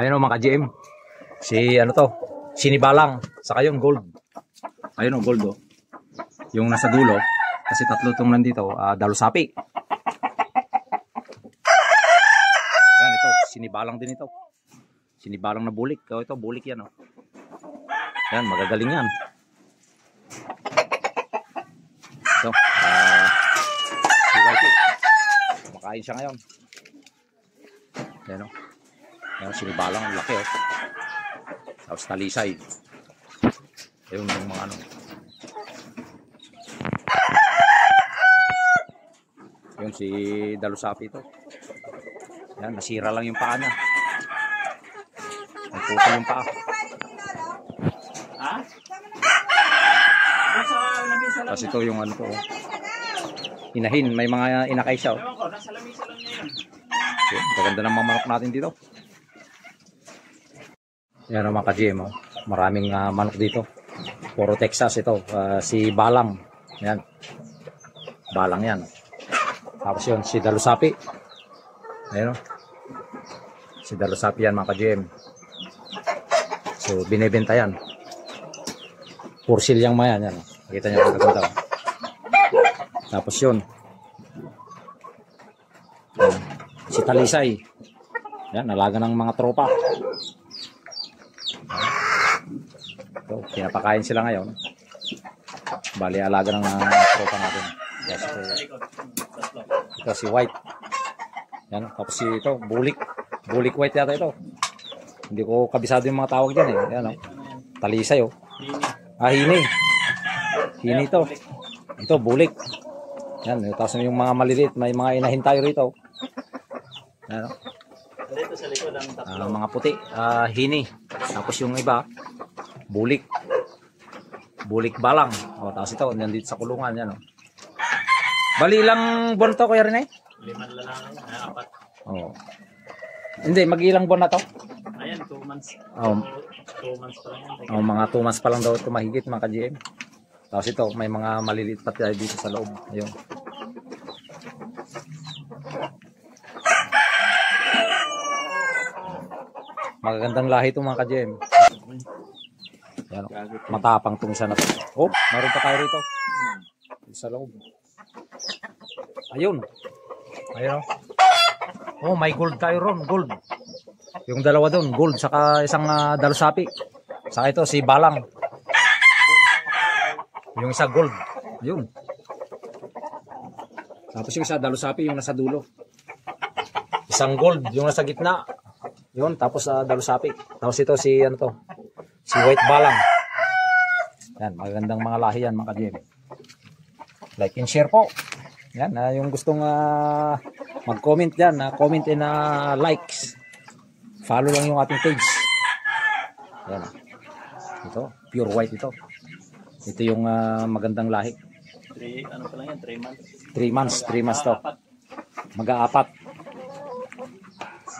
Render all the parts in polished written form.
Ayun o mga ka-GM. Si ano to? Sinibalang. Saka yung gold. Ayun o gold o. Yung nasa dulo. Kasi tatlo itong nandito. Dalusapi. Yan ito. Sinibalang din ito. Sinibalang na bulik. O ito bulik yan o. Yan magagaling yan. So. Si Whitey. Kumakain siya ngayon. Yan o. Yan, sinibalang, laki oh. Tapos talisay. Ayun yung mga ano. Yun si Dalusapi ito. Yan, nasira lang yung paa niya. Nagpupal yung paa. Ha? Tapos ito yung ano to. Inahin, may mga inakay siya oh. Ewan ko, nasa lamisa lang niya yun. Yun, maganda ng mga manok natin dito. Yan ang mga ka-GM oh. Maraming manok dito. Puro Texas ito. Si Balang. Yan. Balang yan. Tapos yun, si Dalusapi. Ayan oh. Si Dalusapi yan mga ka-GM. So, binibenta yan. Pursil yung mga yan. Nakita nyo ang gaganda. Tapos yun. Yan. Si Talisay. Yan, nalaga ng mga tropa. So, pinapakain sila ngayon. Bali, alaga ng tropa natin. Yes, ito si White. Yan, tapos si ito, Bulik. Bulik White yata ito. Hindi ko kabisado yung mga tawag dyan eh. Yan, oh. Talisay oh. Hini. Hini ito. Ito, Bulik. Yan, tapos yung mga maliliit, may mga inahin tayo rito. Yan, oh. Dito sa likod ang tatlo. Mga puti, hini. Tapos yung iba, bulik. Bulik balang. O, tapos ito, nandito sa kulungan. Yan, o. Bali ilang buwan to, Kuya Rene? 5 lang, 4. Oo. Hindi, mag-ilang buwan na to? Ayan, 2 months. Oo. 2 months pa lang yan. O, mga 2 months pa lang daw ito mahigit, mga ka-GM. Tapos ito, may mga maliliit pa tayo dito sa loob. Ayun. Magagandang lahi ito mga ka-GM. Yan, matapang itong isa na to. Oh, meron pa tayo rito. Sa loob. Ayun. Ayun. Oh, may gold tayo ron. Gold. Yung dalawa doon. Gold. Saka isang Dalusapi. Saka ito si Balang. Yung isa gold. Yun. Tapos yung isa Dalusapi. Yung nasa dulo. Isang gold. Yung nasa gitna. Yun. Tapos Dalusapi. Tapos ito si ano to. Si White Balang. Yan. Magandang mga lahi yan mga ka-GM. Like and share po. Yan. Yung gustong mag-comment dyan. Comment and likes. Follow lang yung ating page. Yan. Ito. Pure white ito. Ito yung magandang lahi. 3, ano pa lang yan? 3 months. 3 months. 3 months to. Mag-aapat.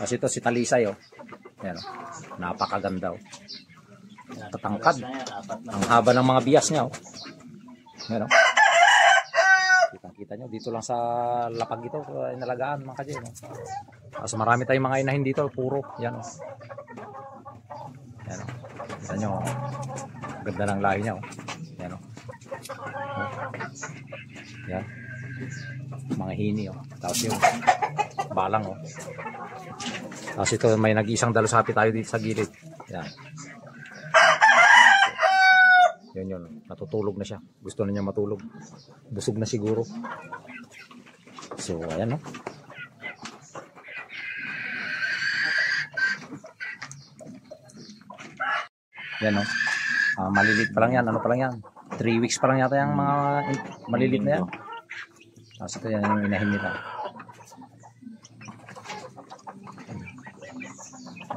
Kasi ito si Talisay oh. Yan oh. Napakaganda oh. Tatangkad. Ang haba ng mga bias niya oh. Yan oh. Kita nyo dito lang sa lapag ito inalagaan mga ka-GM oh. Tapos marami tayong mga inahin dito puro. Yan oh. Yan oh. Kita nyo oh. Ganda ng lahi niya oh. Yan oh. Yan. Mga hini oh. Tapos yung Balang oh. Tapos ito may nag-isang Dalusapi tayo dito sa gilid. Yan. Yun. Natutulog na siya. Gusto na niya matulog. Busog na siguro. So ayan oh. Yan oh. Maliliit pa lang yan. Ano pa lang yan? 3 weeks pa lang yata yung mga maliliit na yan. Tapos ito yan yung inahin nila.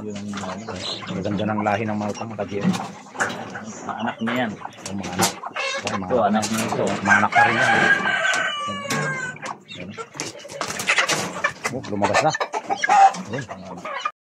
Yun ang ganda ng lahi ng mga ka-GM. Mga anak niya yan. Yung mga anak. Ito, anak niya ito. Mga anak pa rin yan. Oh, lumabas na. Ayun.